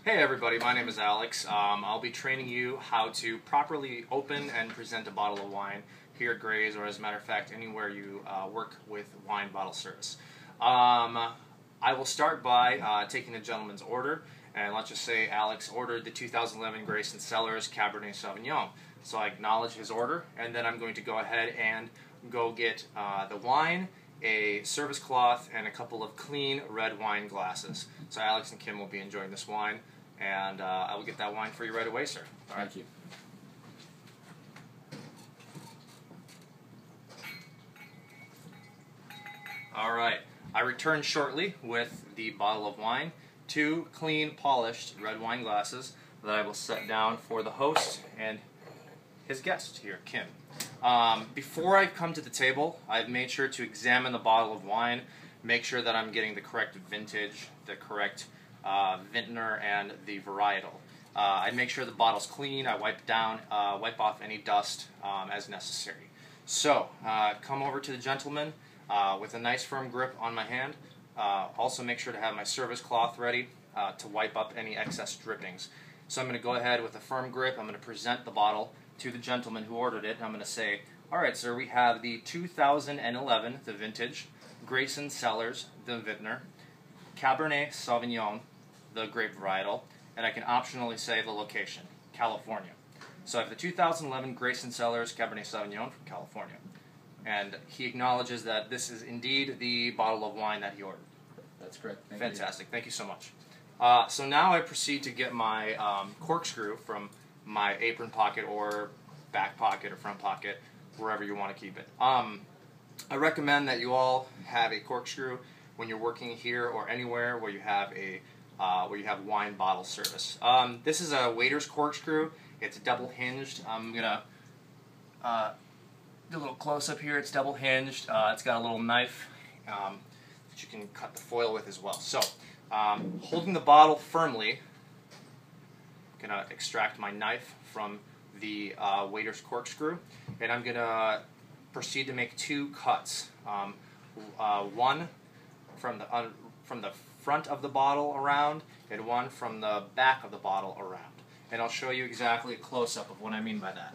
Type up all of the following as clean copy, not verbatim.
Hey everybody, my name is Alex. I'll be training you how to properly open and present a bottle of wine here at Graze, or as a matter of fact, anywhere you work with wine bottle service. I will start by taking the gentleman's order, and let's just say Alex ordered the 2011 Grace & Cellars Cabernet Sauvignon. So I acknowledge his order, and then I'm going to go ahead and go get the wine, a service cloth, and a couple of clean red wine glasses. So Alex and Kim will be enjoying this wine, and I will get that wine for you right away, sir. All right. Thank you. All right. I return shortly with the bottle of wine, 2 clean, polished red wine glasses that I will set down for the host and his guest here, Kim. Before I come to the table, I've made sure to examine the bottle of wine, make sure that I'm getting the correct vintage, the correct vintner, and the varietal. I make sure the bottle's clean. I wipe off any dust as necessary. So, come over to the gentleman with a nice firm grip on my hand. Also make sure to have my service cloth ready to wipe up any excess drippings. So I'm going to go ahead with a firm grip. I'm going to present the bottle to the gentleman who ordered it. I'm going to say, alright sir, we have the 2011, the vintage, Grace & Cellars, the vintner, Cabernet Sauvignon, the grape varietal, and I can optionally say the location, California. So I have the 2011 Grace & Cellars Cabernet Sauvignon from California. And he acknowledges that this is indeed the bottle of wine that he ordered. That's correct. Fantastic. Thank you so much. So now I proceed to get my corkscrew from my apron pocket or back pocket or front pocket, wherever you want to keep it. I recommend that you all have a corkscrew when you're working here or anywhere where you have wine bottle service. This is a waiter's corkscrew. It's double hinged. I'm gonna do a little close up here. It's double hinged. It's got a little knife that you can cut the foil with as well. So, holding the bottle firmly, I'm gonna extract my knife from the waiter's corkscrew, and I'm gonna proceed to make 2 cuts. One from the front of the bottle around, and one from the back of the bottle around. And I'll show you exactly a close-up of what I mean by that.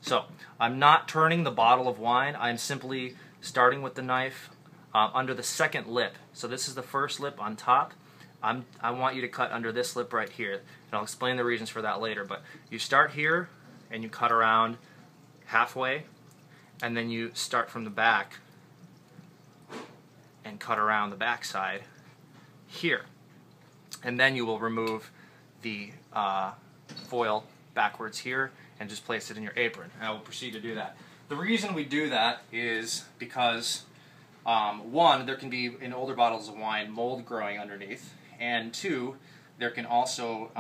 So, I'm not turning the bottle of wine. I'm simply starting with the knife under the second lip. So this is the first lip on top. I want you to cut under this lip right here. And I'll explain the reasons for that later. But you start here, and you cut around halfway, and then you start from the back and cut around the back side here. And then you will remove the foil backwards here and just place it in your apron. And I will proceed to do that. The reason we do that is because, one, there can be, in older bottles of wine, mold growing underneath, and 2, there can also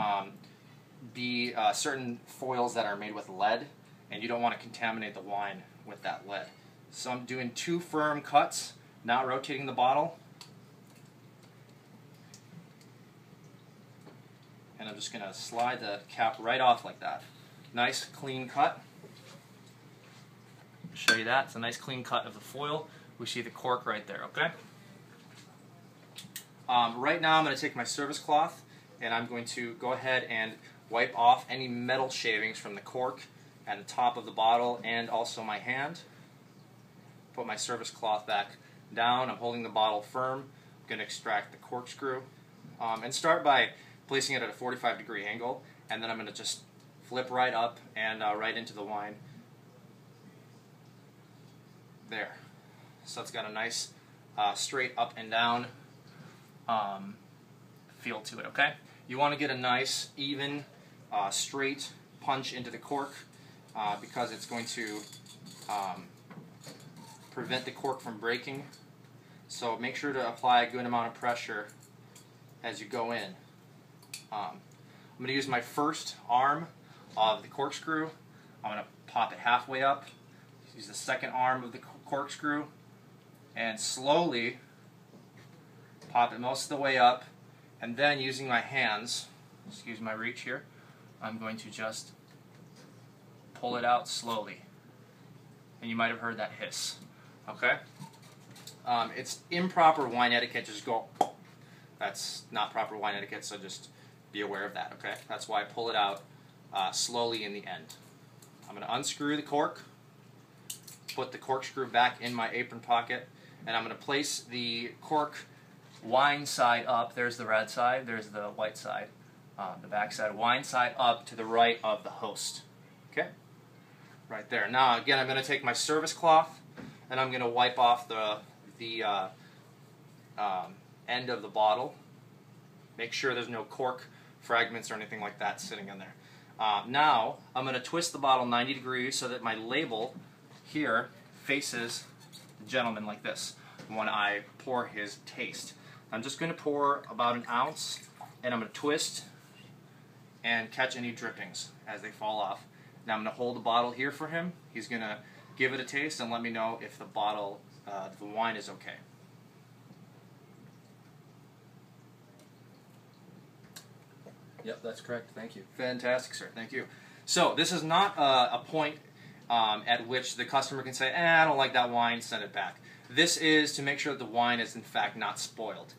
be certain foils that are made with lead, and you don't want to contaminate the wine with that lead. So I'm doing 2 firm cuts, not rotating the bottle, and I'm just going to slide the cap right off like that. Nice clean cut. Show you that. It's a nice clean cut of the foil. We see the cork right there, okay? Right now I'm going to take my service cloth, and I'm going to go ahead and wipe off any metal shavings from the cork and the top of the bottle, and also my hand. Put my service cloth back down. I'm holding the bottle firm. I'm going to extract the corkscrew, and start by placing it at a 45-degree angle, and then I'm going to just flip right up and right into the wine. There. So it's got a nice straight up and down feel to it, okay? You want to get a nice, even, straight punch into the cork because it's going to prevent the cork from breaking. So make sure to apply a good amount of pressure as you go in. I'm going to use my first arm of the corkscrew. I'm going to pop it halfway up. Use the second arm of the corkscrew and slowly pop it most of the way up, and then using my hands, excuse my reach here, I'm going to just pull it out slowly. And you might have heard that hiss. Okay? It's improper wine etiquette to just go That's not proper wine etiquette, so just be aware of that, okay? That's why I pull it out slowly in the end. I'm going to unscrew the cork, put the corkscrew back in my apron pocket, and I'm going to place the cork wine side up. There's the red side, there's the white side, the back side, wine side up to the right of the host. Okay? Right there. Now, again, I'm going to take my service cloth, and I'm going to wipe off the end of the bottle. Make sure there's no cork fragments or anything like that sitting in there. Now, I'm going to twist the bottle 90 degrees so that my label here faces the gentleman like this when I pour his taste. I'm just going to pour about an ounce, and I'm going to twist and catch any drippings as they fall off. Now I'm going to hold the bottle here for him. He's going to give it a taste and let me know if the bottle, the wine is okay. Yep, that's correct. Thank you. Fantastic, sir. Thank you. So this is not a point at which the customer can say, I don't like that wine, send it back. This is to make sure that the wine is in fact not spoiled.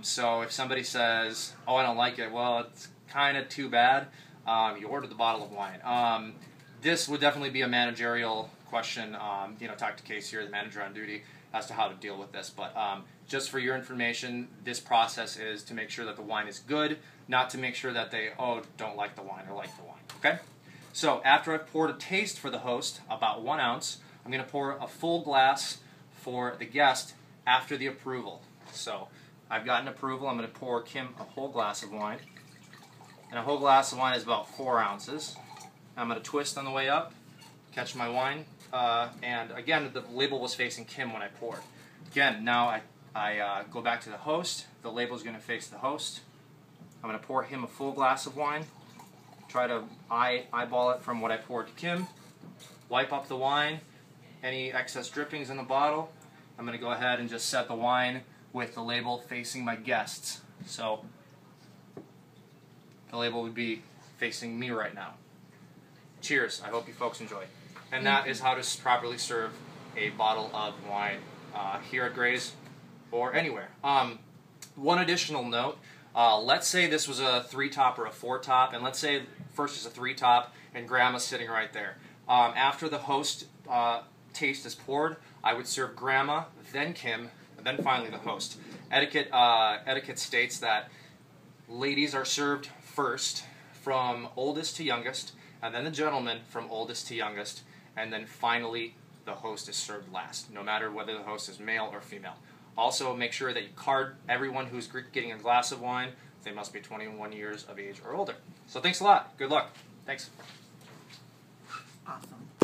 So if somebody says, oh, I don't like it, well, it's kind of too bad. You ordered the bottle of wine. This would definitely be a managerial question. Talk to Case here, the manager on duty, as to how to deal with this. But just for your information, this process is to make sure that the wine is good, not to make sure that they, don't like the wine or like the wine. Okay? So after I've poured a taste for the host, about 1 ounce, I'm going to pour a full glass for the guest after the approval. So I've gotten approval. I'm going to pour Kim a whole glass of wine. And a whole glass of wine is about 4 ounces. I'm going to twist on the way up, catch my wine, and again, the label was facing Kim when I poured. Again, now I go back to the host. The label is going to face the host. I'm going to pour him a full glass of wine. Try to eyeball it from what I poured to Kim. Wipe up the wine, any excess drippings in the bottle. I'm going to go ahead and just set the wine with the label facing my guests. So the label would be facing me right now. Cheers. I hope you folks enjoy. And that is how to properly serve a bottle of wine here at Graze or anywhere. One additional note, let's say this was a 3-top or a 4-top, and let's say first is a 3-top and Grandma's sitting right there. After the host taste is poured, I would serve Grandma, then Kim, and then finally the host. Etiquette states that ladies are served first from oldest to youngest, and then the gentleman from oldest to youngest, and then finally the host is served last, no matter whether the host is male or female. Also, make sure that you card everyone who's getting a glass of wine. They must be 21 years of age or older. So thanks a lot. Good luck. Thanks. Awesome.